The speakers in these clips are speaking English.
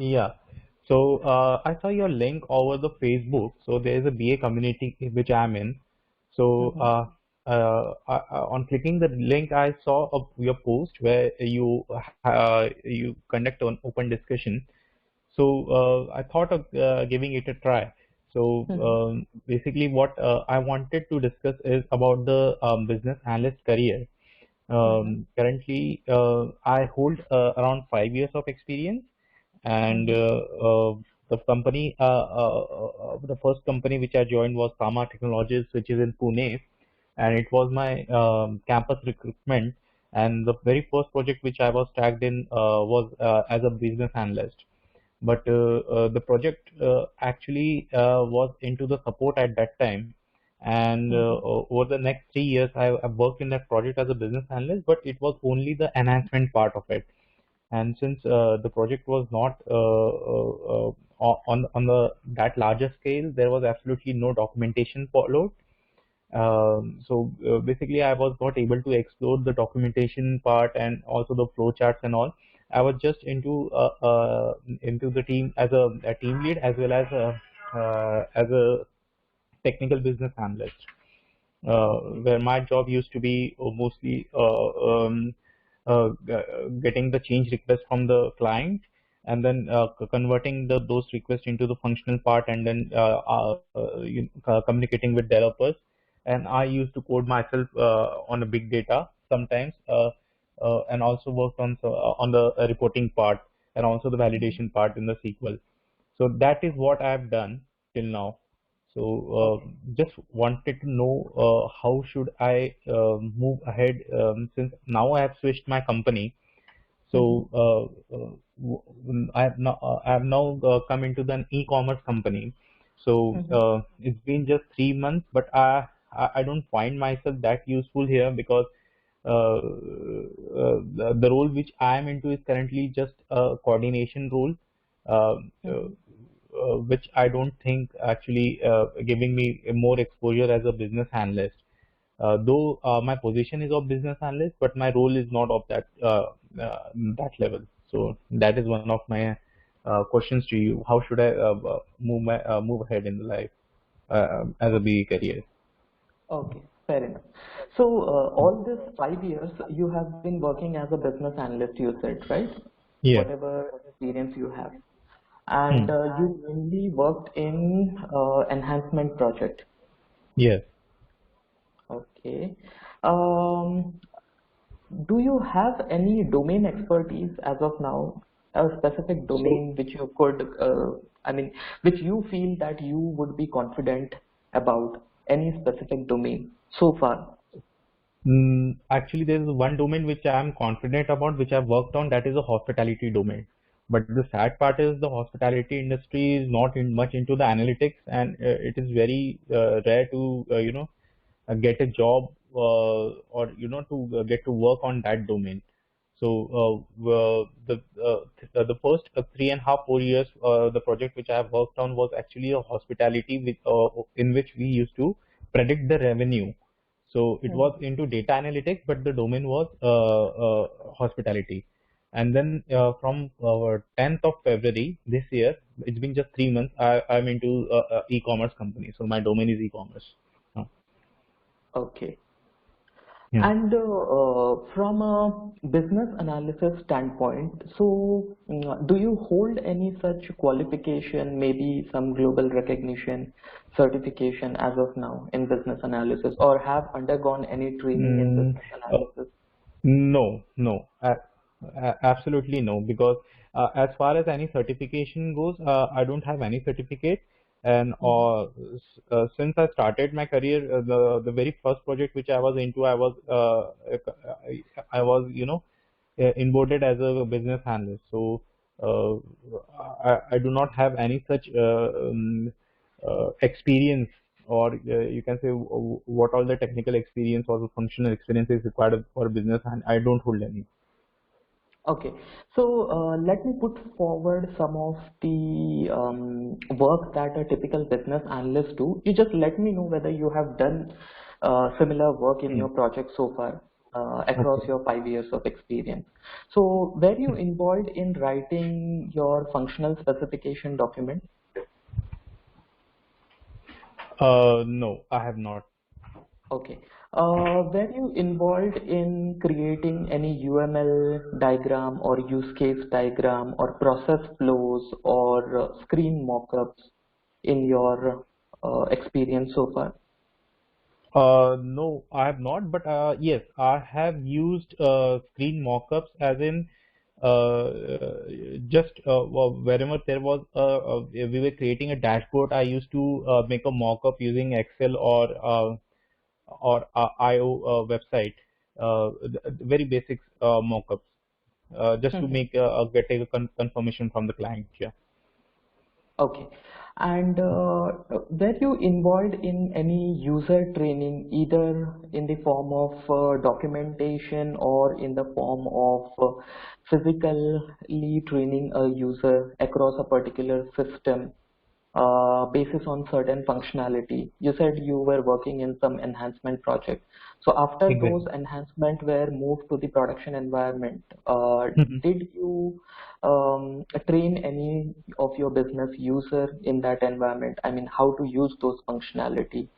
Yeah. So I saw your link over the Facebook. So there is a BA community which I'm in. So Mm-hmm. on clicking the link, I saw your post where you conduct an open discussion. So I thought of giving it a try. So Mm-hmm. basically, what I wanted to discuss is about the business analyst career. Mm-hmm. Currently, I hold around 5 years of experience, and Mm-hmm. the first company which I joined was Kama Technologies, which is in Pune, and it was my campus recruitment. And the very first project which I was tagged in was as a business analyst. But the project actually was into the support at that time. And Mm-hmm. over the next 3 years, I worked in that project as a business analyst, but it was only the enhancement part of it. And since the project was not on the that larger scale, there was absolutely no documentation followed. So basically, I was not able to explore the documentation part and also the flow charts and all. I was just into the team as a team lead as well as a technical business analyst, Okay. where my job used to be mostly getting the change request from the client, and then converting those requests into the functional part, and then communicating with developers. And I used to code myself on a big data sometimes, and also worked on the reporting part and also the Mm-hmm. validation part in the SQL. So that is what I've done till now. So Okay. just wanted to know how should I move ahead, since now I have switched my company. Mm-hmm. So I have now come into the e-commerce company. So Mm-hmm. it's been just 3 months, but I don't find myself that useful here because the role which I am into is currently just a coordination role, uh, uh, Mm-hmm. which I don't think actually giving me more exposure as a business analyst. Though my position is of business analyst, but my role is not of that level. So that is one of my questions to you. How should I move ahead in life as a BE career? Okay. Fair enough. So, all this 5 years, you have been working as a business analyst, you said, right? Yeah. Whatever experience you have. And Hmm. you mainly worked in enhancement project. Yes. Okay. Um, do you have any domain expertise as of now, a specific So domain which you could, I mean, which you feel that you would be confident about any specific domain so far? Actually, there is one domain which I am confident about, which I've worked on, that is the hospitality domain. But the sad part is the hospitality industry is not much into the analytics, and it is very rare to get a job, or to get to work on that domain. So the first 3.5 4 years, the project which I have worked on was actually a hospitality in which we used to predict the revenue. So it was Mhm. into data analytics, but the domain was hospitality. And then from 10th of February this year, it's been just 3 months. I'm into e-commerce company, so my domain is e-commerce. Uh, Okay. yeah. And from a business analysis standpoint, so do you hold any such qualification, maybe some global recognition certification as of now in business analysis, or have undergone any training in Mm, business uh, analysis? no, no, absolutely no, because as far as any certification goes, I don't have any certificate. And Mhm. since I started my career, the very first project which I was into, I was onboarded as a business analyst. So uh, I do not have any such experience, or you can say what all the technical experience or the functional experience is required for business, and I don't hold any. Okay, so let me put forward some of the work that a typical business analyst do. You just let me know whether you have done similar work in Hmm. your project so far. across Okay. your 5 years of experience. So were you involved in writing your functional specification document? No, I have not. Okay. Were you involved in creating any UML diagram or use case diagram or process flows or screen mockups in your experience so far? No, I have not, but yes, I have used screen mockups as in just wherever there was we were creating a dashboard. I used to make a mockup using Excel or IO website, very basic mockups, just to make get a confirmation from the client. Yeah. Okay. And were you involved in any user training, either in the form of documentation or in the form of physically training a user across a particular system basis on certain functionality? You said you were working in some enhancement project. So after those Exactly. enhancement were moved to the production environment, did you train any of your business user in that environment? I mean, how to use those functionality?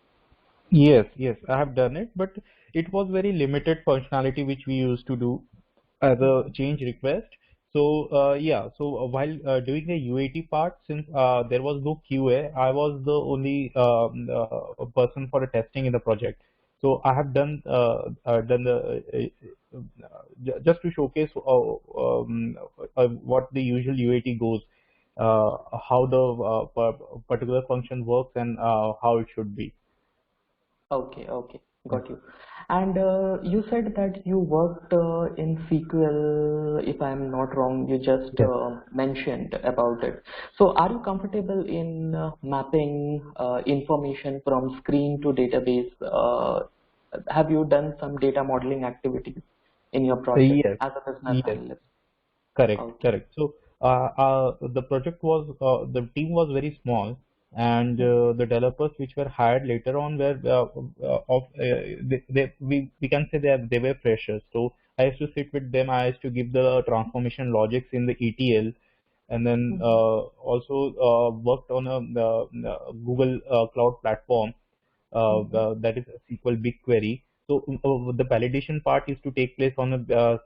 Yes, yes, I have done it, but it was very limited functionality which we used to do as a change request. So yeah, so while doing the UAT part, since there was no QA, I was the only person for the testing in the project. So I have done the just to showcase what the usual UAT goes, how the particular function works and how it should be. Okay, okay, Yeah. got you. And you said that you worked in SQL, if I'm not wrong, you just Yes. mentioned about it. So are you comfortable in mapping information from screen to database? Have you done some data modeling activities in your project Yes. as a business Yes. analyst? Correct, Okay. correct. So, the project was, the team was very small, and the developers which were hired later on were we can say they were freshers. So I used to sit with them. I used to give the transformation logics in the ETL, and then Mhm. also worked on a Google Cloud platform Mhm. that is SQL BigQuery. So the validation part used to take place on a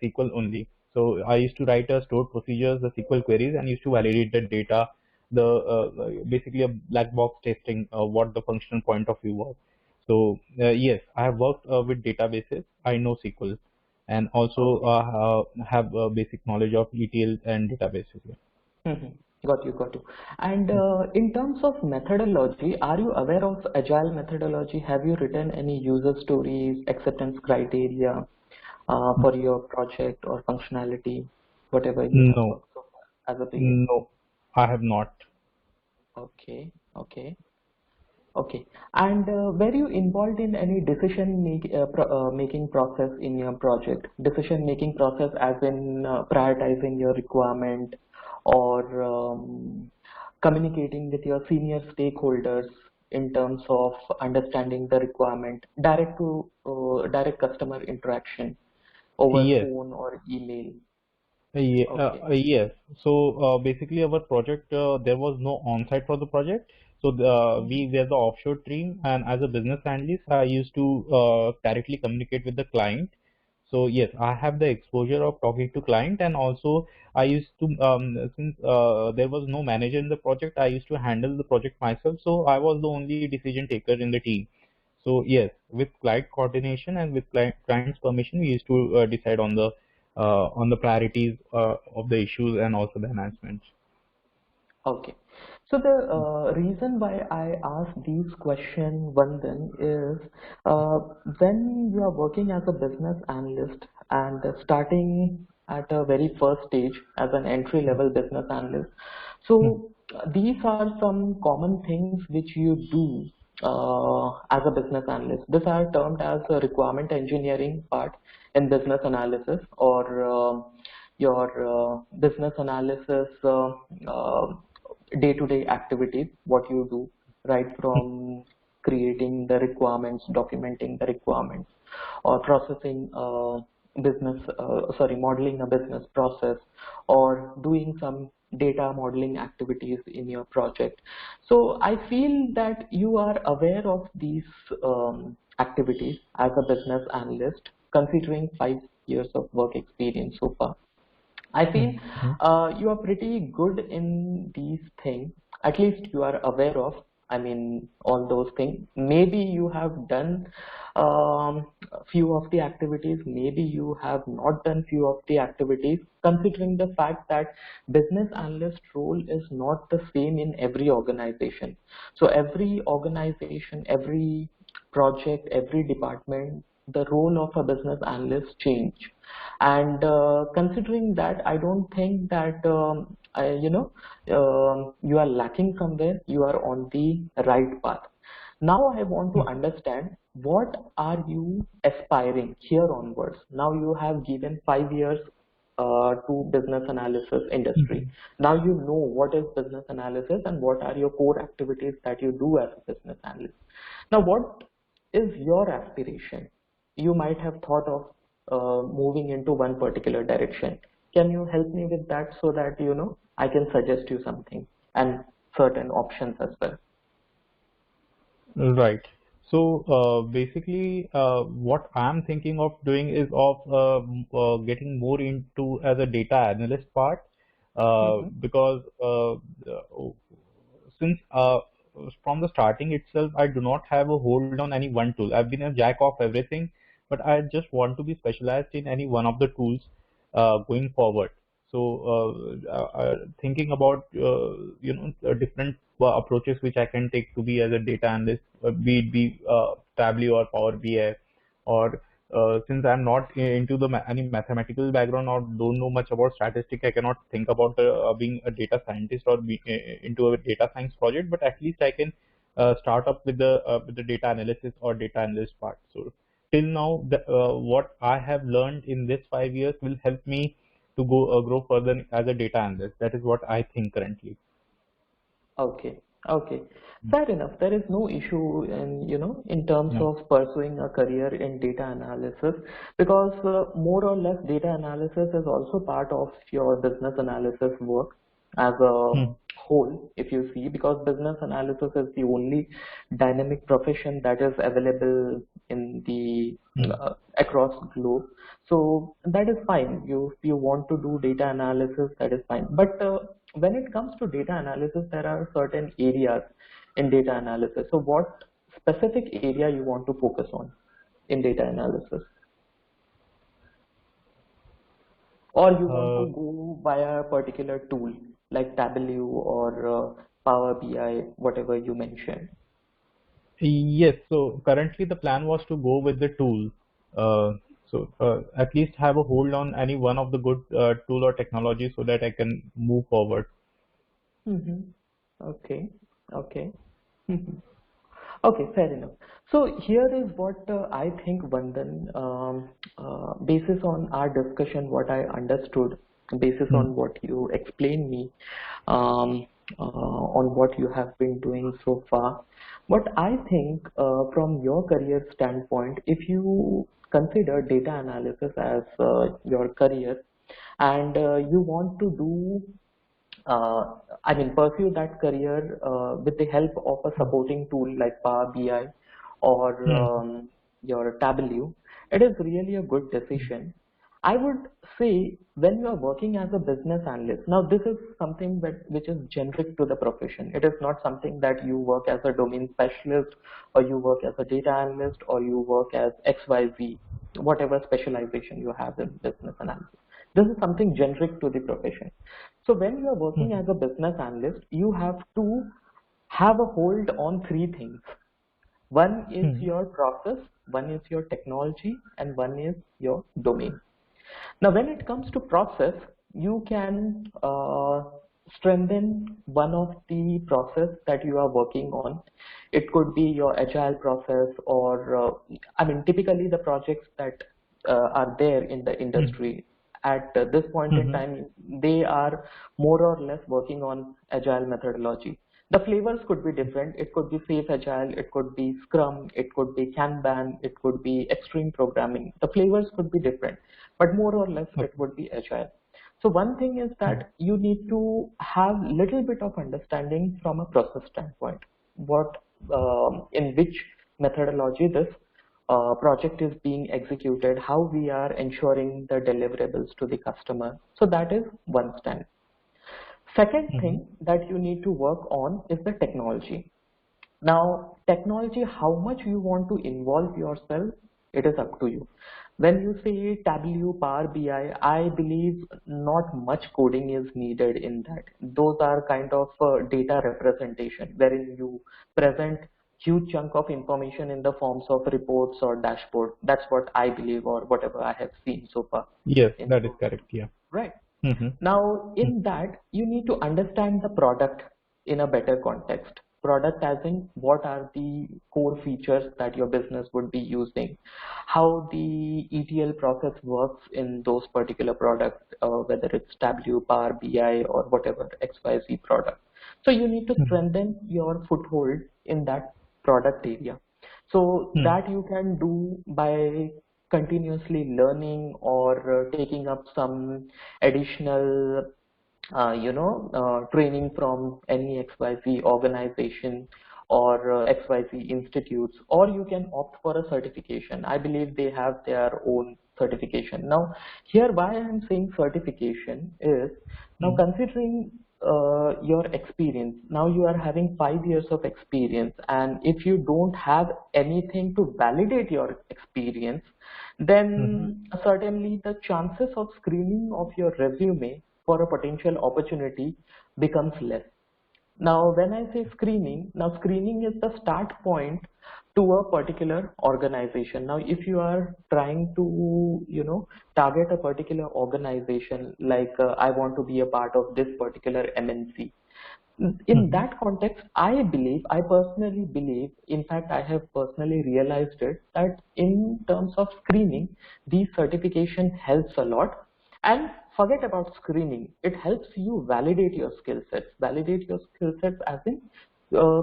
SQL only. So I used to write a stored procedures, the SQL queries, and used to validate the data, the basically a black box testing, what the functional point of view was. So yes, I have worked with databases. I know SQL, and also Okay. have basic knowledge of ETL and databases. Yeah. Mhm. Got you, got you. And in terms of methodology, are you aware of agile methodology? Have you written any user stories, acceptance criteria for your project or functionality, whatever you have No, worked so far as a PM? no, I have not. Okay, okay. Okay. And were you involved in any making process in your project? Decision making process as in prioritizing your requirement or communicating with your senior stakeholders in terms of understanding the requirement, direct customer interaction over Yes. phone or email. Okay. Yes. So basically, our project there was no on-site for the project. So Mhm. we were the offshore team, and as a business analyst, I used to directly communicate with the client. So yes, I have the exposure of talking to client, and also I used to since there was no manager in the project, I used to handle the project myself. So I was the only decision taker in the team. So yes, with client coordination and with client's permission, we used to decide on the priorities of the issues and also the enhancements. Okay. So the reason why I ask these questions, Vandan, is uh, when you are working as a business analyst and starting at a very first stage as an entry level business analyst, Hmm. so these are some common things which you do as a business analyst. These are termed as a requirement engineering part in business analysis or your business analysis day-to-day activities, what you do, right from creating the requirements, documenting the requirements. or processing modeling a business process, or doing some data modeling activities in your project. So I feel that you are aware of these activities as a business analyst, considering 5 years of work experience so far. I feel Mm-hmm. you are pretty good in these things. At least you are aware of, I mean, all those things. Maybe you have done few of the activities. Maybe you have not done few of the activities. Considering the fact that business analyst role is not the same in every organization. So every organization, every project, every department, the role of a business analyst change. And considering that, I don't think that you are lacking somewhere. You are on the right path. Now I want to understand, what are you aspiring here onwards? Now you have given 5 years to business analysis industry. Mm-hmm. Now you know what is business analysis and what are your core activities that you do as a business analyst. Now, what is your aspiration? You might have thought of moving into one particular direction. Can you help me with that so that I can suggest you something and certain options as well? Right. So basically, what I'm thinking of doing is of getting more into as a data analyst part, Mm-hmm. because since from the starting itself, I do not have a hold on any one tool. I've been a jack of everything, but I just want to be specialized in any one of the tools going forward. So thinking about different approaches which I can take to be as a data analyst, be it Tableau or Power BI, or since I'm not into the any mathematical background or don't know much about statistics, I cannot think about being a data scientist or be into a data science project. But at least I can start up with the data analysis or data analyst part. So till now, what I have learned in this 5 years will help me to go grow further as a data analyst. That is what I think currently. Okay, okay. Fair enough. There is no issue in terms Yeah. of pursuing a career in data analysis, because more or less data analysis is also part of your business analysis work as a Hmm. whole, if you see, because business analysis is the only dynamic profession that is available in the Hmm. across globe. So that is fine. You want to do data analysis, that is fine. But when it comes to data analysis, there are certain areas in data analysis. So what specific area you want to focus on in data analysis, or you want to Uh, go via a particular tool like Tableau or Power BI, whatever you mentioned? yes. So currently the plan was to go with the tool. At least have a hold on any one of the good tool or technology so that I can move forward. Mm-hmm. Okay, okay. Okay, fair enough. So here is what I think, Vandan, basis on our discussion, what I understood, basis Hmm. on what you explained me, on what you have been doing so far. What I think, from your career standpoint, if you consider data analysis as your career, and you want to do pursue that career with the help of a supporting tool like Power BI or Hmm. your Tableau, it is really a good decision. I would say, when you are working as a business analyst, now this is something which is generic to the profession. It is not something that you work as a domain specialist, or you work as a data analyst, or you work as XYZ, whatever specialization you have in business analysis. This is something generic to the profession. So when you are working Hmm. as a business analyst, you have to have a hold on three things. One is Hmm. your process, one is your technology, and one is your domain. Now, when it comes to process, you can strengthen one of the process that you are working on. It could be your agile process, or typically the projects that are there in the Hmm. industry at this point in Hmm. time, they are more or less working on agile methodology. The flavors could be different. It could be Safe Agile, it could be Scrum, it could be Kanban, it could be Extreme Programming. The flavors could be different, but more or less it Okay. would be Agile. So one thing is that you need to have little bit of understanding from a process standpoint. What in which methodology this project is being executed, how we are ensuring the deliverables to the customer. So that is one stand. Second Mm-hmm. thing that you need to work on is the technology. Now, technology, how much you want to involve yourself, it is up to you. When you say Tableau, Power BI, I believe not much coding is needed in that. Those are kind of data representation wherein you present huge chunk of information in the forms of reports or dashboard. That's what I believe, or whatever I have seen so far Yes, in that is coding. correct. Yeah. Right. Mm-hmm. Now, in that, you need to understand the product in a better context. Product as in what are the core features that your business would be using, how the ETL process works in those particular products, whether it's Tableau, Power BI, or whatever XYZ product. So you need to strengthen your foothold in that product area. So Mm-hmm. that you can do by continuously learning or taking up some additional training from any XYZ organization or XYZ institutes, or you can opt for a certification. I believe they have their own certification. Now, here why I'm saying certification is, now considering your experience, now you are having 5 years of experience, and if you don't have anything to validate your experience, Mm-hmm. then certainly the chances of screening of your resume for a potential opportunity becomes less. Now, when I say screening, now screening is the start point to a particular organization. Now, if you are trying to, target a particular organization, like I want to be a part of this particular MNC. In Mm-hmm. that context, I personally believe, in fact, I have personally realized it, that in terms of screening, these certification helps a lot. And forget about screening, it helps you validate your skill sets. Validate your skill sets as in, uh,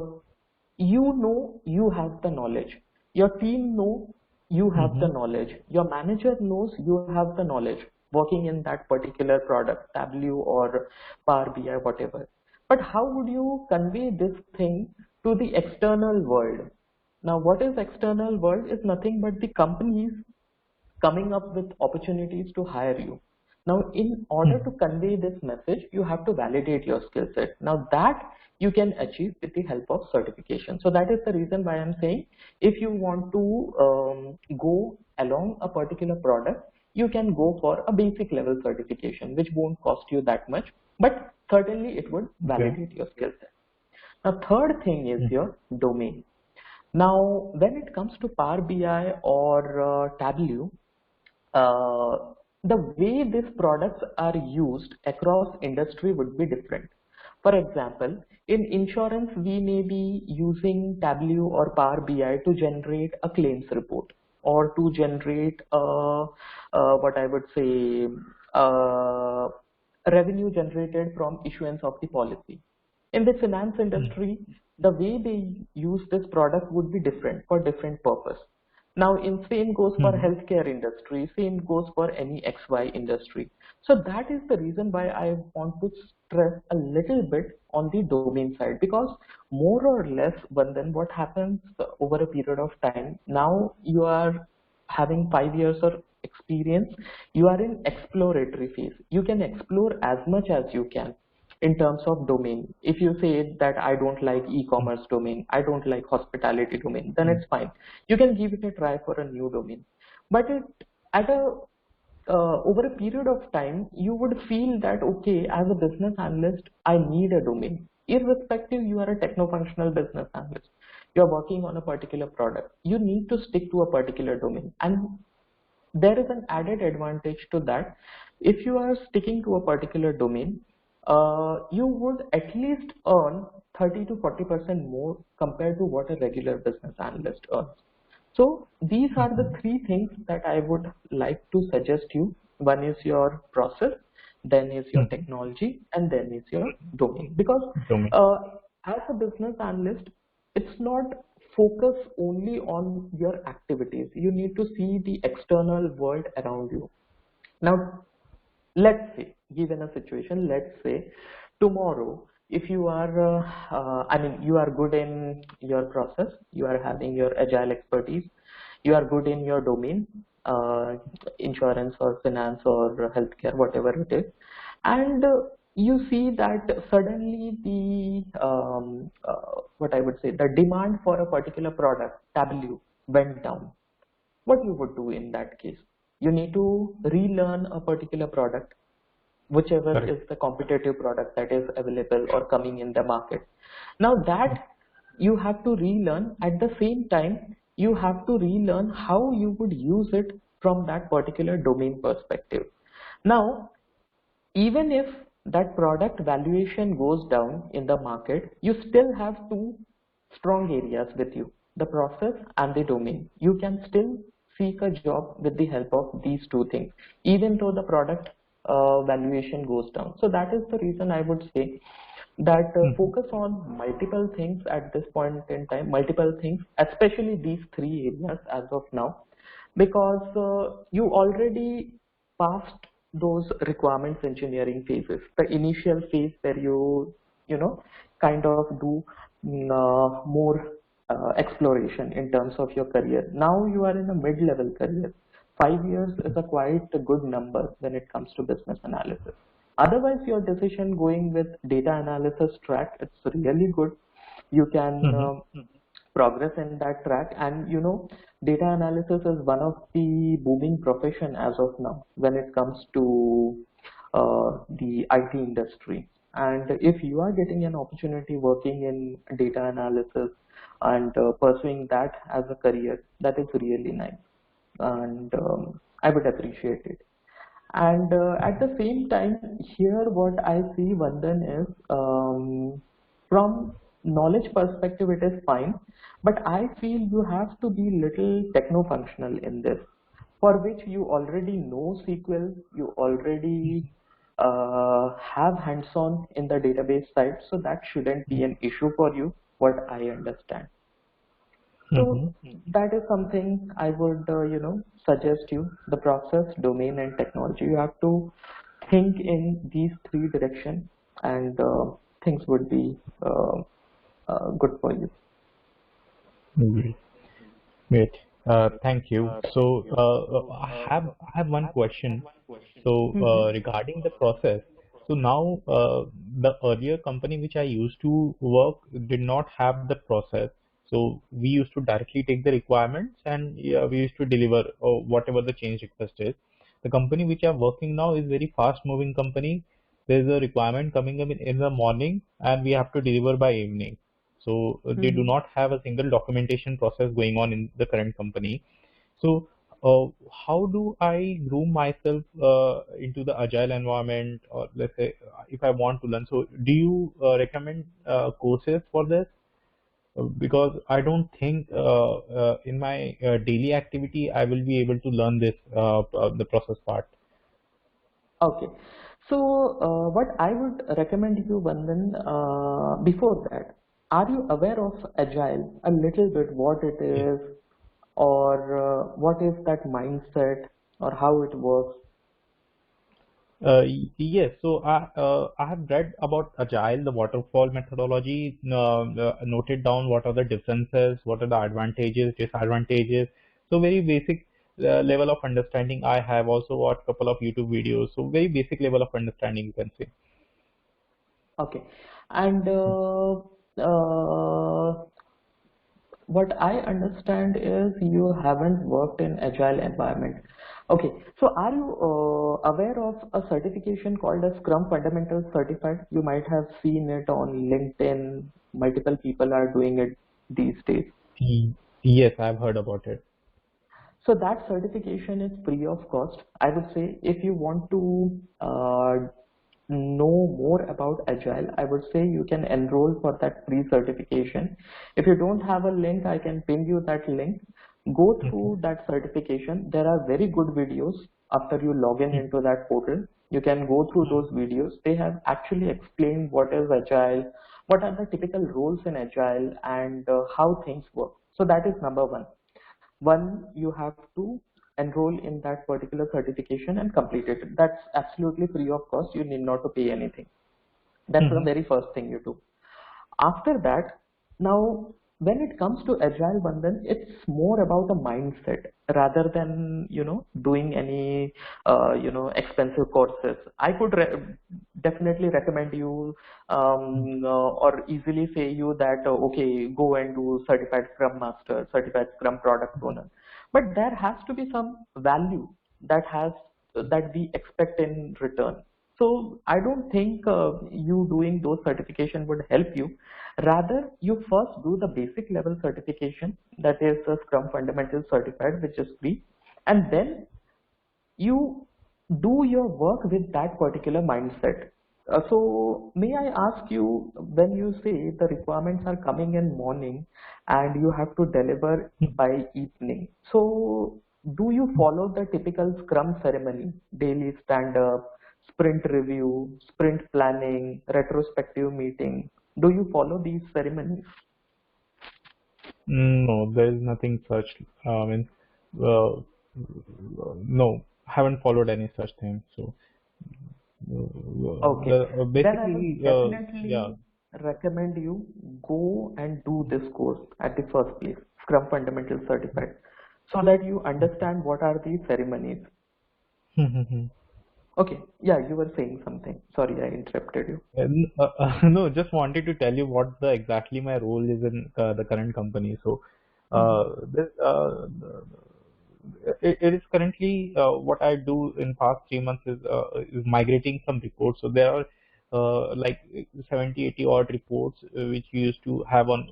you have the knowledge. Your team know you have the Mm-hmm. knowledge. Your manager knows you have the knowledge working in that particular product, Tableau or Power BI, whatever. But how would you convey this thing to the external world? Now, what is external world is nothing but the companies coming up with opportunities to hire you. Now, in order to convey this message, you have to validate your skill set. Now, that you can achieve with the help of certification. So that is the reason why I'm saying, if you want to go along a particular product, you can go for a basic level certification, which won't cost you that much, but certainly it would Okay. validate your skill set. Now, third thing is Mm-hmm. your domain. Now, when it comes to Power BI or Tableau, the way these products are used across industry would be different. For example, in insurance, we may be using Tableau or Power BI to generate a claims report, or to generate what I would say, uh, revenue generated from issuance of the policy. In the finance industry, the way they use this product would be different for different purpose. Now, in same goes for Mm-hmm. healthcare industry, same goes for any XY industry. So that is the reason why I want to stress a little bit on the domain side, because more or less, but then what happens over a period of time, now you are having 5 years of experience, you are in exploratory phase. You can explore as much as you can in terms of domain. If you say that I don't like e-commerce domain, I don't like hospitality domain, then it's fine. You can give it a try for a new domain. But at a over a period of time, you would feel that, okay, as a business analyst, I need a domain. Irrespective, you are a techno-functional business analyst. You're working on a particular product. You need to stick to a particular domain. And there is an added advantage to that. If you are sticking to a particular domain, you would at least earn 30 to 40% more compared to what a regular business analyst earns. So these are the Mm-hmm. three things that I would like to suggest you. One is your process, then is your Mm-hmm. technology, and then is your domain. Because Domain. uh, as a business analyst, it's not focus only on your activities. You need to see the external world around you. Now, let's say, given a situation, let's say tomorrow, if you are, I mean, you are good in your process, you are having your agile expertise, you are good in your domain, insurance or finance or healthcare, whatever it is, and you see that suddenly what I would say, the demand for a particular product, Tableau, went down. What you would do in that case? You need to relearn a particular product, whichever Correct. is the competitive product that is available or coming in the market. Now that you have to relearn, at the same time, you have to relearn how you would use it from that particular domain perspective. Now, even if that product valuation goes down in the market, you still have two strong areas with you, the process and the domain. You can still seek a job with the help of these two things, even though the product valuation goes down. So that is the reason I would say that Mhm. focus on multiple things at this point in time, multiple things, especially these three areas as of now, because you already passed those requirements engineering phases, the initial phase where you know kind of do more exploration in terms of your career. Now you are in a mid-level career. 5 years is a quite a good number when it comes to business analysis. Otherwise, your decision going with data analysis track, it's really good. You can Mhm. progress in that track, and data analysis is one of the booming profession as of now when it comes to the IT industry. And if you are getting an opportunity working in data analysis and pursuing that as a career, that is really nice, and I would appreciate it. And at the same time, here what I see, Vandan, is from knowledge perspective, it is fine, but I feel you have to be little techno-functional in this, for which you already know SQL, you already have hands-on in the database side, so that shouldn't be an issue for you, what I understand. Mhm. So that is something I would, suggest you, the process, domain, and technology. You have to think in these three directions, and things would be good for you. Great. Great. Thank you. So, I have one question. So, Mhm. regarding the process, so now the earlier company which I used to work did not have the process. So we used to directly take the requirements and yeah, we used to deliver whatever the change request is. The company which I'm working now is very fast moving company. There's a requirement coming up in the morning and we have to deliver by evening. So they do Mhm. not have a single documentation process going on in the current company. So, how do I groom myself into the agile environment, or let's say if I want to learn? So, do you recommend courses for this? Because I don't think in my daily activity I will be able to learn this the process part. Okay. So, what I would recommend you, Vandan, before that, are you aware of Agile a little bit, what it Yes. is, or what is that mindset, or how it works? Yes, so I have read about Agile, the waterfall methodology, noted down what are the differences, what are the advantages, disadvantages. So very basic level of understanding I have. Also watched couple of YouTube videos. So very basic level of understanding you can say. Okay. And what I understand is you haven't worked in agile environment. Okay. So are you aware of a certification called as Scrum Fundamentals Certified? You might have seen it on LinkedIn. Multiple people are doing it these days. Yes, I've heard about it. So that certification is free of cost. I would say if you want to know more about Agile, I would say you can enroll for that free certification. If you don't have a link, I can ping you that link. Go Mhm. through that certification. There are very good videos after you log in into that portal. You can go through those videos. They have actually explained what is Agile, what are the typical roles in Agile, and how things work. So that is number one. One, you have to enroll in that particular certification and complete it. That's absolutely free of cost. You need not to pay anything. That's the Mm-hmm. very first thing you do. After that, now when it comes to Agile Bandhan, it's more about a mindset rather than doing any expensive courses. I could definitely recommend you or easily say you that okay, go and do certified Scrum Master, certified Scrum Product Owner, but there has to be some value that we expect in return. So I don't think you doing those certification would help you. Rather, you first do the basic level certification, that is the Scrum Fundamental Certified, which is free, and then you do your work with that particular mindset. So may I ask you, when you say the requirements are coming in morning and you have to deliver by evening, so do you follow the typical Scrum ceremony, daily stand-up, sprint review, sprint planning, retrospective meeting? Do you follow these ceremonies? No, there is nothing such. I mean, uh, no, haven't followed any such thing. So, Okay, then I will basically, yeah. definitely recommend you go and do this course at the first place, Scrum Fundamental Certified, so that you understand what are the ceremonies. Okay, yeah, you were saying something. Sorry, I interrupted you. No, just wanted to tell you what the exactly my role is in the current company. So, Mhm. this it is currently what I do in past 3 months is migrating some reports. So there are like 70, 80 odd reports which we used to have on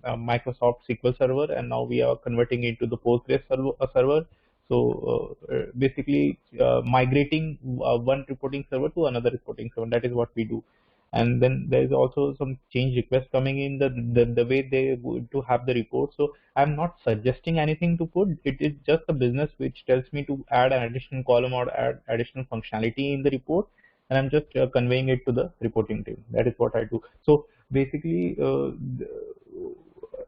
Microsoft SQL Server, and now we are converting into the Postgres server. So basically migrating one reporting server to another reporting server. That is what we do. And then there is also some change requests coming in the way they would to have the report. So I'm not suggesting anything to put. It is just a business which tells me to add an additional column or add additional functionality in the report, and I'm just conveying it to the reporting team. That is what I do. So basically,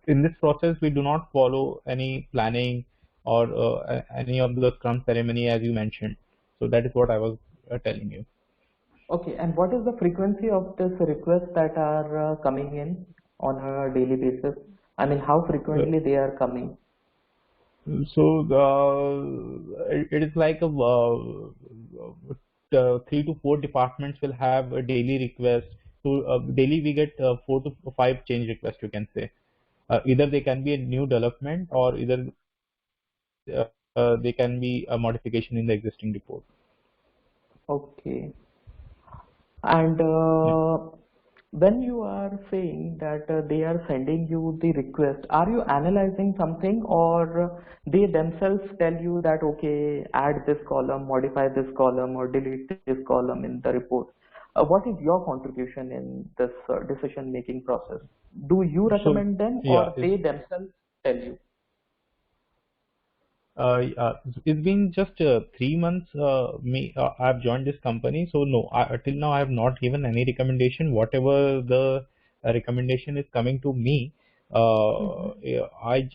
in this process, we do not follow any planning or any of the Scrum ceremony as you mentioned. So that is what I was telling you. Okay, and what is the frequency of this requests that are coming in on a daily basis? I mean, how Uh, frequently they are coming? So it is like a 3 to 4 departments will have a daily request. So daily we get 4 to 5 change requests. You can say either they can be a new development or either they can be a modification in the existing report. Okay. And Yeah. when you are saying that they are sending you the request, are you analyzing something, or they themselves tell you that, okay, add this column, modify this column, or delete this column in the report? What is your contribution in this decision-making process? Do you So recommend them, yeah, or they themselves tell you? it's been just 3 months. I've joined this company, so no, till now I have not given any recommendation. Whatever the recommendation is coming to me, Mhm. yeah,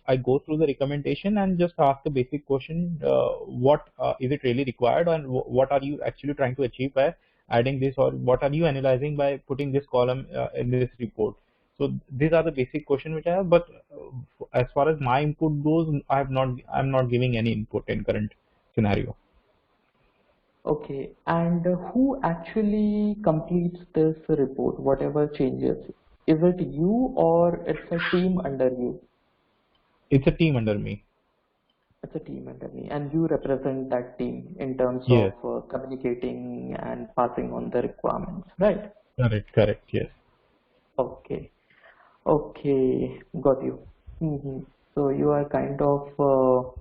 I go through the recommendation and just ask the basic question: what is it really required, and what are you actually trying to achieve by adding this, or what are you analyzing by putting this column in this report? So these are the basic questions which I have, but as far as my input goes, I'm not giving any input in current scenario. Okay, and who actually completes this report, whatever changes? Is it you, or it's a team under you? It's a team under me. It's a team under me, and you represent that team in terms of Yes, communicating and passing on the requirements, right? correct, yes. Okay, okay, got you. So you are kind of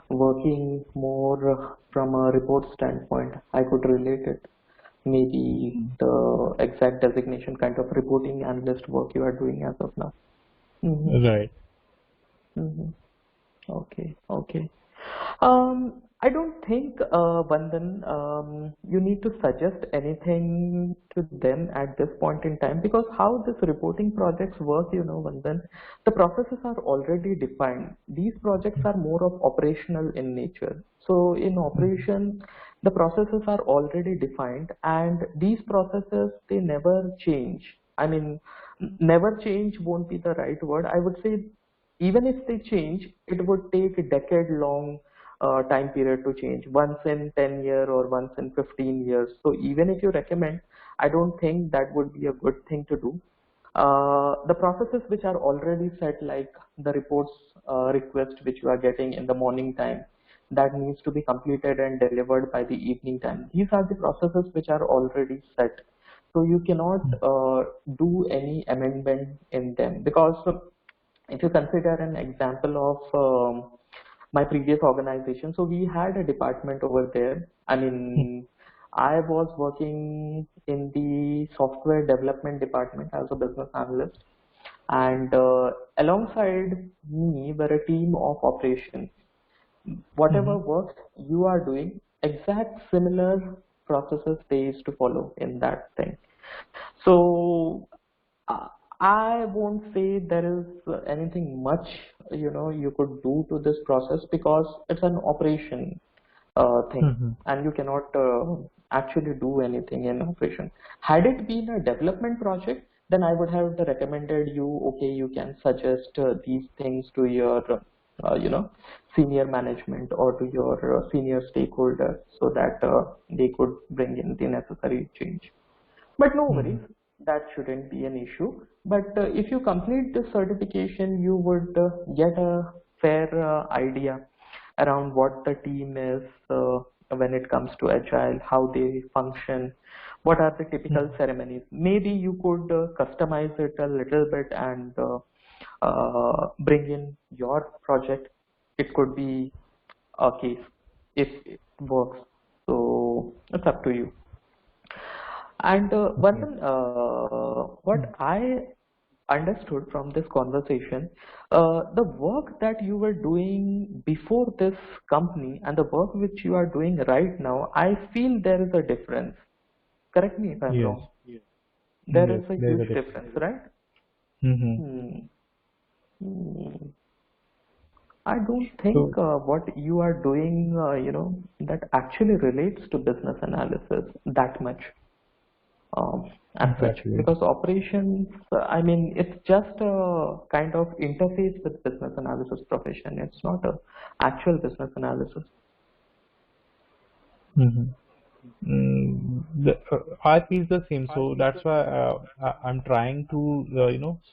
working more from a report standpoint. I could relate it. Maybe the exact designation kind of reporting analyst work you are doing as of now. Mm-hmm. Right. Mm-hmm. Okay, okay. Um, I don't think, Vandan, you need to suggest anything to them at this point in time, because how this reporting projects work, Vandan, the processes are already defined. These projects are more of operational in nature. So in Mhm. operation, the processes are already defined, and these processes, they never change. I mean, never change won't be the right word. I would say even if they change, it would take a decade long time period to change, once in 10 year or once in 15 years. So even if you recommend, I don't think that would be a good thing to do. The processes which are already set, like the reports request which you are getting in the morning time, that needs to be completed and delivered by the evening time. These are the processes which are already set. So you cannot do any amendment in them, because if you consider an example of my previous organization, so we had a department over there. I mean, I was working in the software development department as a business analyst, and alongside me were a team of operations. Whatever Mhm. work you are doing, exact similar processes they used to follow in that thing. So uh, I won't say there is anything much, you could do to this process, because it's an operation thing, Mhm. and you cannot actually do anything in operation. Had it been a development project, then I would have recommended you, okay, you can suggest these things to your, senior management or to your senior stakeholders, so that they could bring in the necessary change. But no worries, Mhm. that shouldn't be an issue. But if you complete this certification, you would get a fair idea around what the team is when it comes to agile, how they function, what are the typical Mhm. ceremonies. Maybe you could customize it a little bit and bring in your project. It could be a case if it works. So it's up to you. And Okay. what I understood from this conversation, the work that you were doing before this company and the work which you are doing right now, I feel there is a difference. Correct me if I'm Yes. wrong. There Yes. is a There's a huge difference. difference, right? Mhm. Hmm. Hmm. I don't think So what you are doing, that actually relates to business analysis that much. As such, exactly. because operations, I mean, it's just a kind of interface with business analysis profession. It's not a actual business analysis. Mhm. I feel the same, so that's why I'm trying to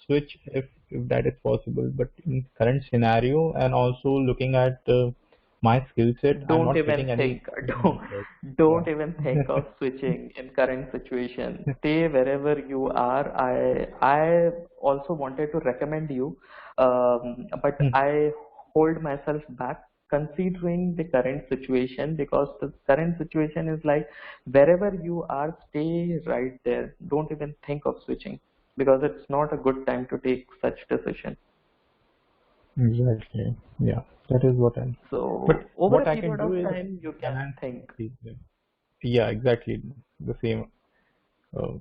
switch if that is possible. But in current scenario, and also looking at my skill set, I'm Don't not even getting any think, improvement yet. don't even Yeah. think of switching in current situation. Stay wherever you are. I also wanted to recommend you, but I hold myself back considering the current situation, because the current situation is like, wherever you are, stay right there. Don't even think of switching, because it's not a good time to take such decision. Exactly. Yeah, that is what I. But So over a what I can period do of is time, you can enhance. think. Yeah, exactly the same. Uh,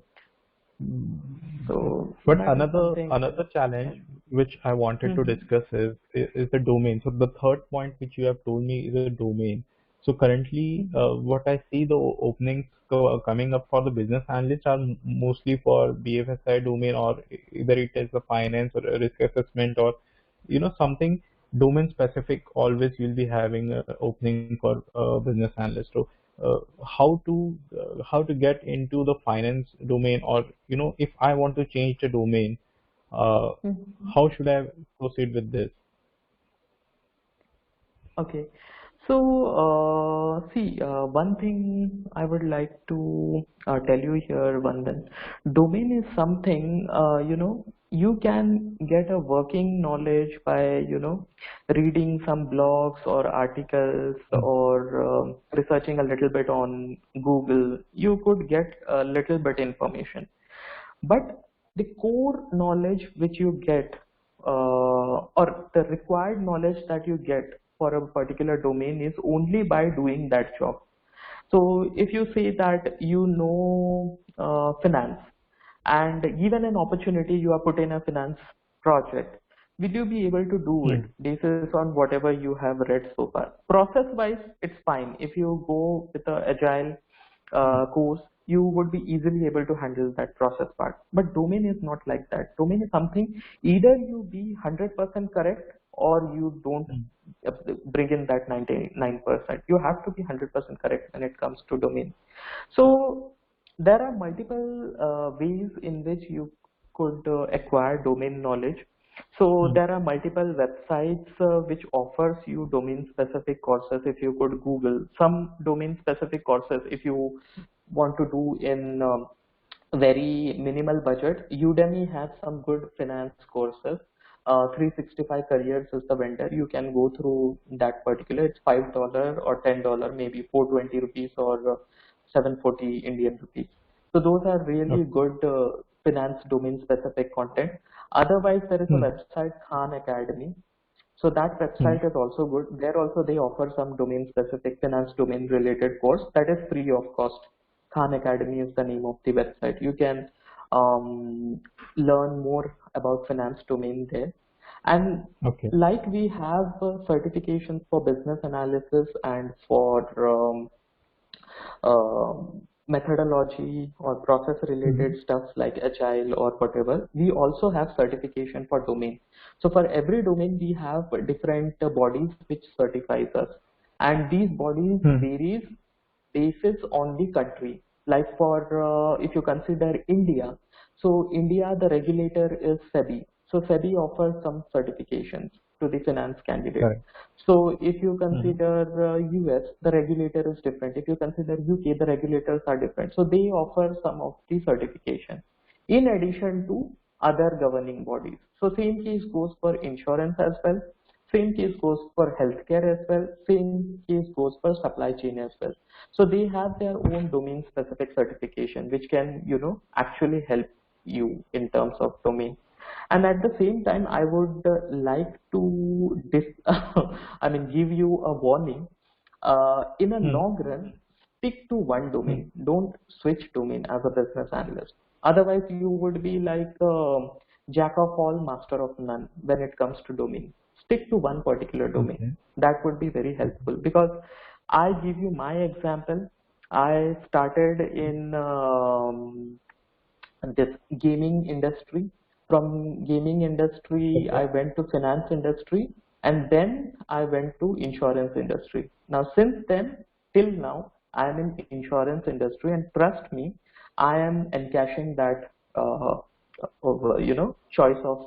So But that is another something another challenge can. which I wanted to Mhm. discuss is the domain. So the third point which you have told me is a domain. So currently, Mhm. what I see the openings coming up for the business analysts are mostly for BFSI domain, or either it is a finance or a risk assessment, or something domain specific. Always you'll be having a opening for business analyst. So uh, how to get into the finance domain, or if I want to change the domain, uh, Mhm. how should I proceed with this? Okay. So, see, one thing I would like to tell you here, Vandan, domain is something, you can get a working knowledge by, reading some blogs or articles, Mm. or researching a little bit on Google. You could get a little bit information. But the core knowledge which you get, or the required knowledge that you get, for a particular domain is only by doing that job. So if you say that you know finance and given an opportunity, you are put in a finance project, will you be able to do it Hmm. basis on whatever you have read so far? Process wise, it's fine. If you go with a agile Hmm. course, you would be easily able to handle that process part. But domain is not like that. Domain is something either you be 100% correct or you don't Hmm. uh, bring in that 99%. You have to be 100% correct when it comes to domain. So there are multiple ways in which you could acquire domain knowledge. So Hmm. there are multiple websites which offers you domain specific courses. If you could Google some domain specific courses, if you want to do in very minimal budget, Udemy has some good finance courses. 365 Careers is the vendor. You can go through that particular. It's $5 or $10, maybe 420 rupees or 740 Indian rupees. So those are really Okay. good finance domain specific content. Otherwise, there is a Hmm. website Khan Academy. So that Hmm. website is also good. There also they offer some domain specific finance domain related course that is free of cost. Khan Academy is the name of the website. You can learn more about finance domain there. And Okay. like we have certifications for business analysis and for methodology or process related Hmm. stuff like agile or whatever, we also have certification for domain. So for every domain we have different bodies which certifies us, and these bodies Hmm. varies basis on the country. Like for if you consider India, so India, the regulator is SEBI. So SEBI offers some certifications to the finance candidate. Correct. So if you Hmm. consider US, the regulator is different. If you consider UK, the regulators are different. So they offer some of the certification in addition to other governing bodies. So same case goes for insurance as well. Same case goes for healthcare as well. Same case goes for supply chain as well. So they have their own domain specific certification, which can, actually help you in terms of domain. And at the same time, I would like to I mean, give you a warning. In a Hmm. long run, stick to one Hmm. domain. Don't switch domain as a business analyst. Otherwise, you would be like jack of all, master of none when it comes to domain. Stick to one particular domain. Okay. That would be very Okay. helpful because I give you my example. I started in this gaming industry. From gaming industry, Okay. I went to finance industry, and then I went to insurance industry. Now, since then till now, I am in insurance industry, and trust me, I am encashing that choice of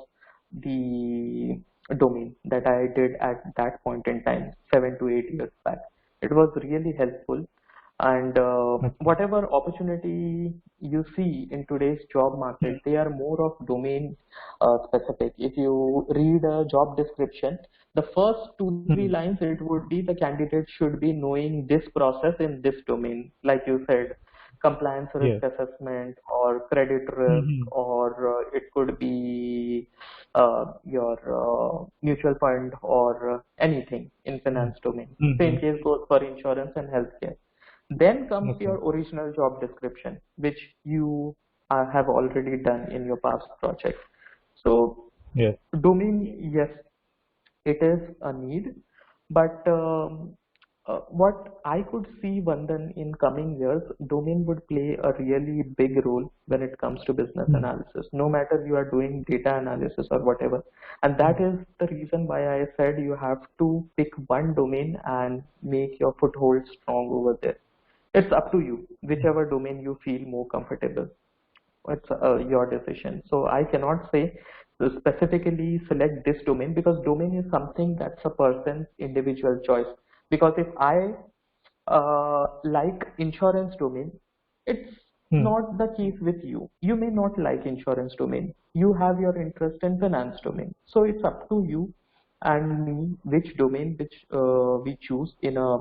the domain that I did at that point in time, 7 to 8 years back. It was really helpful, and Okay. whatever opportunity you see in today's job Hmm. market, they are more of domain specific. If you read a job description, the first two, three Hmm. lines, it would be the candidate should be knowing this process in this domain. Like you said, compliance risk Yes. assessment or credit Hmm. risk, Hmm. or it could be your mutual fund or anything in Hmm. finance domain. Hmm. Same case goes for insurance and healthcare. Then comes Okay. your original job description, which you have already done in your past project. So Yes. domain, yes, it is a need, but what I could see, Vandan, in coming years, domain would play a really big role when it comes to business Hmm. analysis, no matter you are doing data analysis or whatever. And that Hmm. is the reason why I said you have to pick one domain and make your foothold strong over there. It's up to you, whichever domain you feel more comfortable. It's your decision. So I cannot say specifically select this domain because domain is something that's a person's individual choice. Because if I like insurance domain, it's Hmm. not the case with you. You may not like insurance domain. You have your interest in finance domain. So it's up to you and me which domain which we choose in a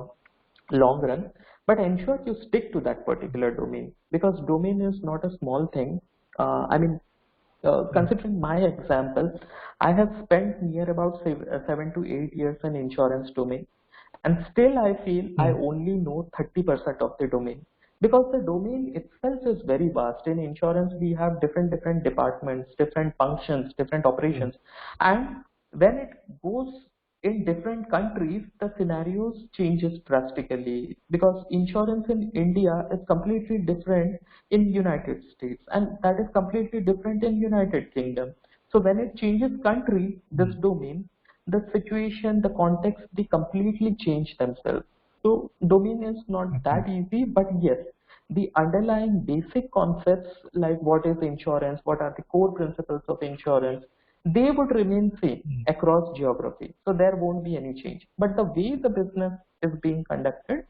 long run, but ensure you stick to that particular domain because domain is not a small thing. I mean, considering my example, I have spent near about 7 to 8 years in insurance domain, and still I feel I Hmm. only know 30% of the domain, because the domain itself is very vast. In insurance, we have different departments, different functions, different Hmm. operations, and when it goes in different countries, the scenarios changes drastically, because insurance in India is completely different in United States, and that is completely different in United Kingdom. So when it changes country, this Hmm. domain, the situation, the context, they completely change themselves. So domain is not Okay. that easy, but yes, the underlying basic concepts like what is insurance, what are the core principles of insurance, they would remain same Hmm. across geography. So there won't be any change. But the way the business is being conducted,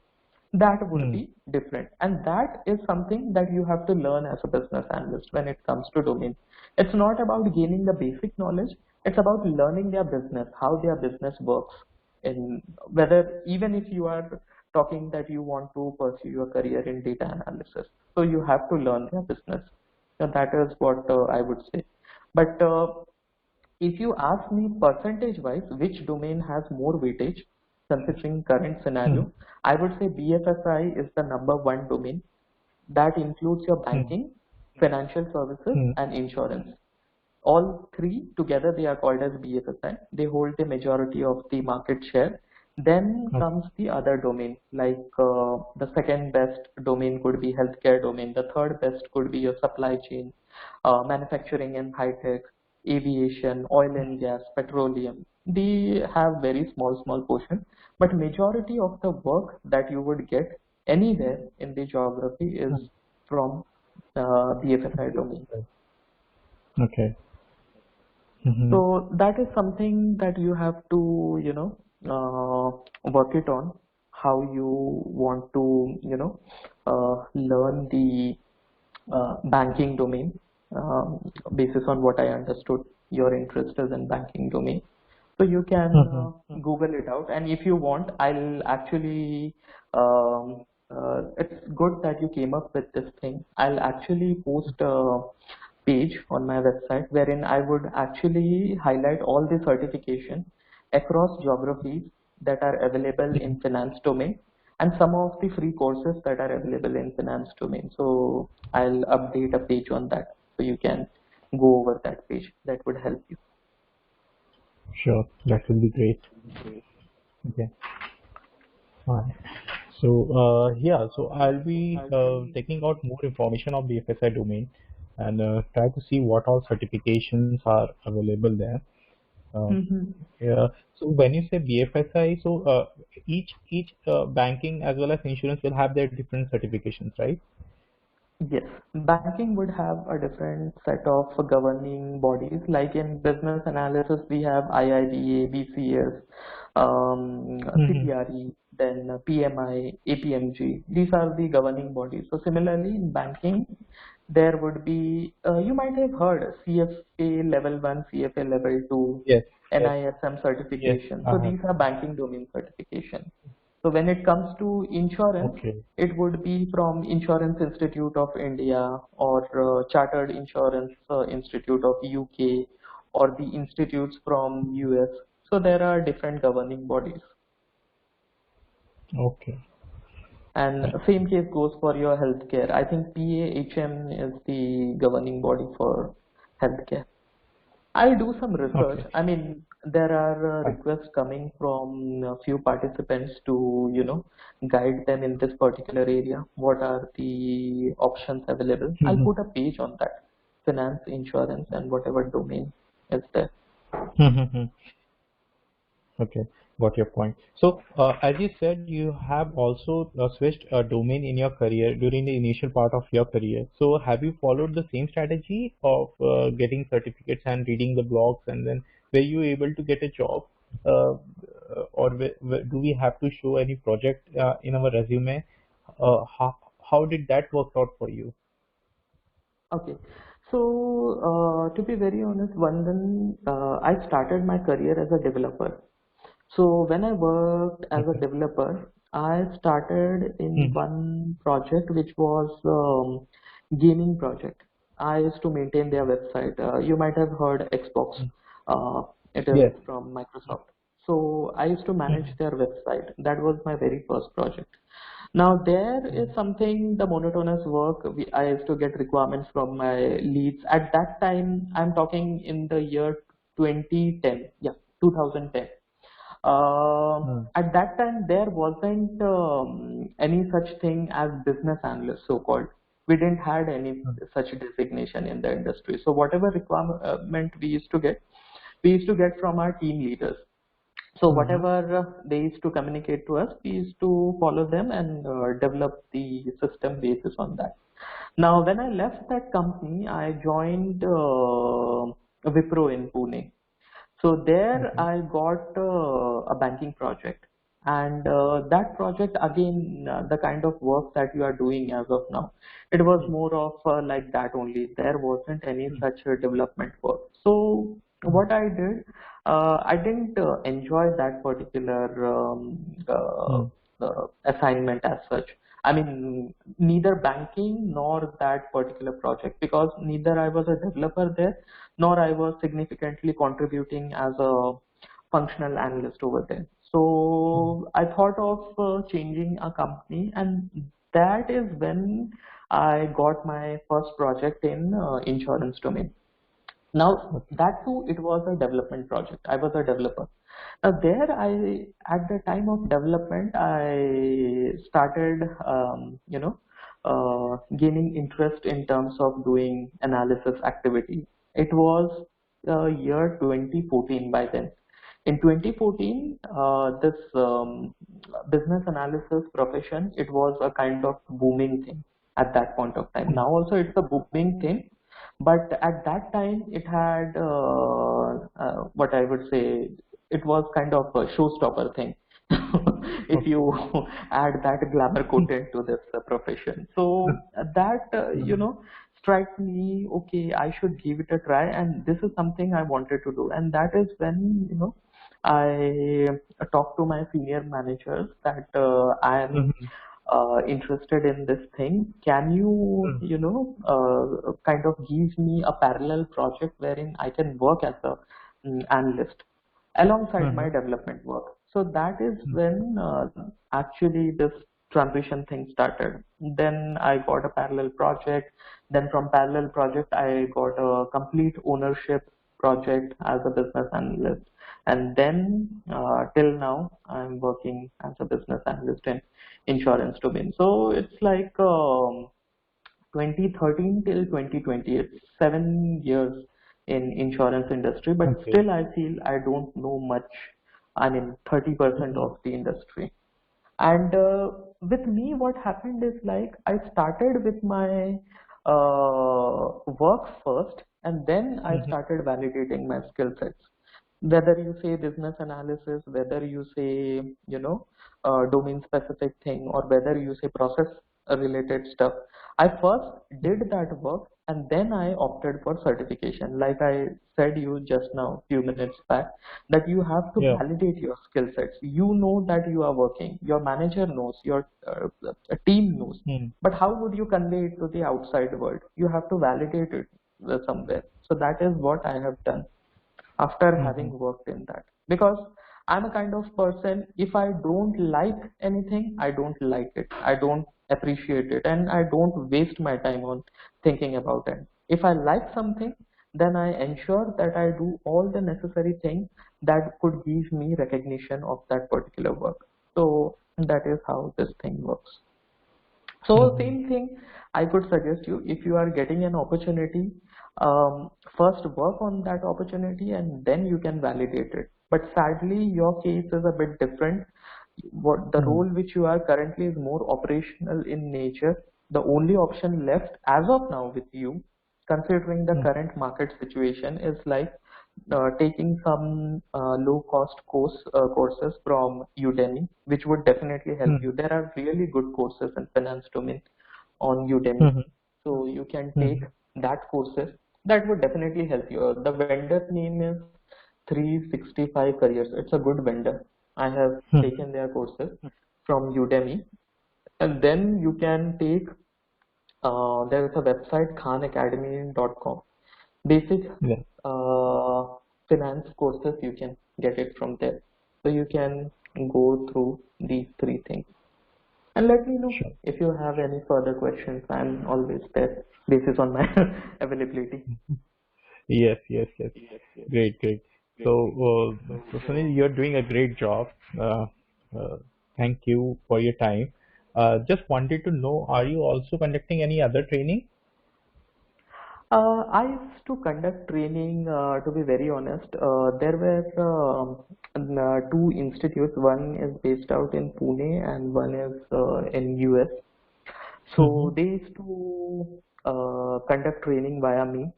that would Hmm. be different. And that is something that you have to learn as a business analyst when it comes to domain. It's not about gaining the basic knowledge, it's about learning their business, how their business works. In whether even if you are talking that you want to pursue your career in data analysis, so you have to learn their business. So that is what I would say. But if you ask me percentage wise, which domain has more weightage considering current Hmm. scenario, I would say BFSI is the number one domain. That includes your Hmm. banking, financial services, Hmm. and insurance. All three together, they are called as BFSI. They hold the majority of the market share. Then Okay. comes the other domain, like the second best domain could be healthcare domain. The third best could be your supply chain, manufacturing and high tech, aviation, oil and gas, petroleum. They have very small portion, but majority of the work that you would get anywhere in the geography is Hmm. from BFSI domain. Okay. Hmm. So that is something that you have to, work it on, how you want to, learn the banking domain, basis on what I understood, your interest is in banking domain. So you can Hmm. Google it out, and if you want, I'll actually. It's good that you came up with this thing. I'll actually post a page on my website wherein I would actually highlight all the certification across geographies that are available in finance domain, and some of the free courses that are available in finance domain. So I'll update a page on that so you can go over that page. That would help you. Sure. That will be great. Okay. Fine. So, yeah, so I'll be taking out more information of the FSI domain and try to see what all certifications are available there. Um, Mhm. yeah. So when you say BFSI, so each banking as well as insurance will have their different certifications, right? Yes, banking would have a different set of governing bodies. Like in business analysis, we have IIBA, BCS, Hmm. CBRE, then PMI, APMG. These are the governing bodies. So similarly, in banking, there would be, you might have heard CFA level 1, CFA level 2, Yes, yes, NISM yes, certification. I So have. these are banking domain certification. So when it comes to insurance, Okay. it would be from Insurance Institute of India or Chartered Insurance Institute of UK or the institutes from US. So there are different governing bodies. Okay. And Fine. same case goes for your healthcare. I think PAHM is the governing body for healthcare. I'll do some research. Okay. I mean, there are Fine. requests coming from a few participants to, guide them in this particular area. What are the options available? I'll Hmm. put a page on that. Finance, insurance, and whatever domain is there. Okay, got your point. So, as you said, you have also switched a domain in your career during the initial part of your career. So, have you followed the same strategy of getting certificates and reading the blogs, and then were you able to get a job, or do we have to show any project in our resume? How did that work out for you? Okay. So, to be very honest, Vandan, I started my career as a developer. So when I worked as a Okay. developer, I started in Hmm. one project which was gaming project. I used to maintain their website. You might have heard Xbox. Mm. It is Yes. from Microsoft. So I used to manage Mhm. their website. That was my very first project. Now there is Mhm. something, the monotonous work. I used to get requirements from my leads. At that time, I'm talking in the year 2010. Yeah, 2010. Mm. At that time, there wasn't any such thing as business analyst, so-called. We didn't had any Mm. such designation in the industry. So whatever requirement we used to get from our team leaders. So Mhm. whatever they used to communicate to us, we used to follow them and develop the system basis on that. Now, when I left that company, I joined Wipro in Pune. So there Okay. I got a banking project, and that project again, the kind of work that you are doing as of now, it was Mm. more of like that only. There wasn't any Mm. such development work. So Mm. what I did, I didn't enjoy that particular Mm. assignment as such. I mean, neither banking nor that particular project, because neither I was a developer there nor I was significantly contributing as a functional analyst over there. Mm. So I thought of changing a company, and that is when I got my first project in insurance domain. Now Okay. that too, it was a development project. I was a developer. Now there, at the time of development, I started, gaining interest in terms of doing analysis activity. It was year 2014 by then. In 2014, this business analysis profession, it was a kind of booming thing at that point of time. Mm. Now also it's a booming thing, but at that time it had what I would say, it was kind of a showstopper thing. If Okay. you add that glamour content to this profession, so that Mhm. strike me, okay, I should give it a try, and this is something I wanted to do. And that is when I talked to my senior managers that I am Mhm. interested in this thing. Can you, Mm. kind of give me a parallel project wherein I can work as a analyst alongside my Mhm. development work? So that is Mm. when actually this transition thing started. Then I got a parallel project. Then from parallel project, I got a complete ownership project as a business analyst. And then till now, I'm working as a business analyst in insurance domain. So it's like 2013 till 2020. It's 7 years in insurance industry, but Okay. still I feel I don't know much. I mean, 30% Mhm. of the industry. And with me, what happened is like I started with my work first, and then I Mhm. started validating my skill sets. Whether you say business analysis, whether you say, domain specific thing, or whether you say process related stuff, I first did that work and then I opted for certification. Like I said you just now, few minutes back, that you have to Yeah. validate your skill sets. You know that you are working, your manager knows, your team knows, Mm. but how would you convey it to the outside world? You have to validate it somewhere. So that is what I have done after Mhm. having worked in that, because I'm a kind of person, if I don't like anything, I don't like it, I don't appreciate it, and I don't waste my time on thinking about it. If I like something, then I ensure that I do all the necessary things that could give me recognition of that particular work. So that is how this thing works. So Mhm. same thing, I could suggest you, if you are getting an opportunity, first work on that opportunity and then you can validate it. But sadly, your case is a bit different. What the Mm. role which you are currently is more operational in nature. The only option left as of now with you, considering the Mm. current market situation, is like taking some courses from Udemy, which would definitely help Mm. you. There are really good courses in finance domain on Udemy, Mhm. so you can take Mhm. that courses. That would definitely help you. The vendor name is 365 Careers. It's a good vendor. I have Mhm. taken their courses from Udemy, and then you can take There is a website khanacademy.com. Basic Yeah, uh, finance courses, you can get it from there. So you can go through these three things and let me know sure. if you have any further questions. I'm always there, basis on my availability. Yes, yes, yes. Great, great. So, so Sunil, you're doing a great job. Uh, uh, Thank you for your time. Just wanted to know, are you also conducting any other training? I used to conduct training, to be very honest. There were two institutes. One is based out in Pune and one is in US. Mm-hmm. So they used to conduct training via me.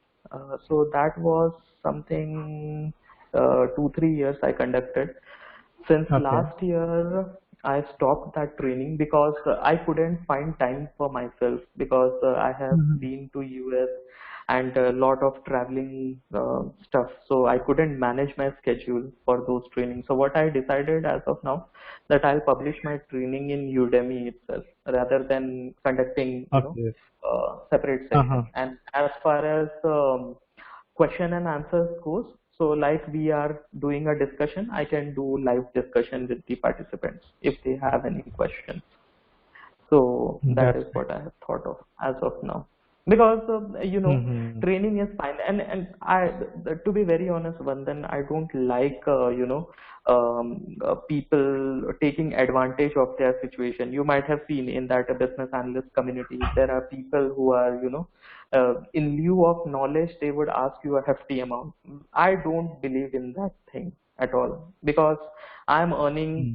So that was something 2 3 years I conducted. Since Okay. last year, I stopped that training because I couldn't find time for myself because I have Mm-hmm. been to US and a lot of traveling stuff. So I couldn't manage my schedule for those trainings. So what I decided as of now that I'll publish my training in Udemy itself rather than conducting, Okay. separate Uh-huh. sessions. And as far as question and answers goes, so like we are doing a discussion, I can do live discussion with the participants if they have any questions. So that That's is right. what I have thought of as of now. Because Mm-hmm. training is fine, and to be very honest, Vandan, I don't like people taking advantage of their situation. You might have seen in that business analyst community, there are people who are in lieu of knowledge, they would ask you a hefty amount. I don't believe in that thing at all because I'm earning,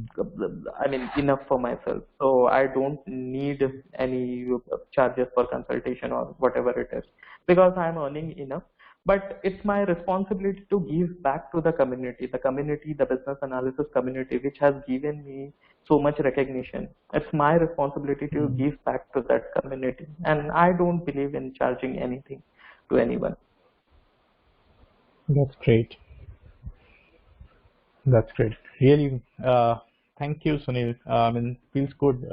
I mean, enough for myself. So I don't need any charges for consultation or whatever it is because I'm earning enough. But it's my responsibility to give back to the community, the business analysis community, which has given me so much recognition. It's my responsibility to Mm-hmm. give back to that community. And I don't believe in charging anything to anyone. That's great. That's great. Really, thank you, Sunil. I mean, feels good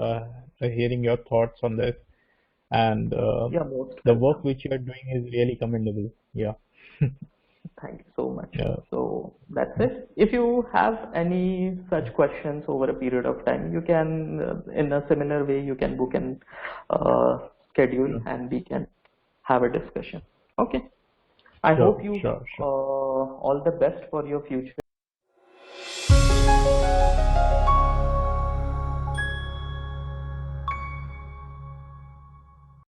hearing your thoughts on this, and You're most the work welcome. which you are doing is really commendable. Yeah. Thank you so much. Yeah. So that's it. If you have any such questions over a period of time, you can, in a similar way, you can book an uh, schedule Sure. and we can have a discussion. Okay. I hope Sure. you Sure. Sure. all the best for your future.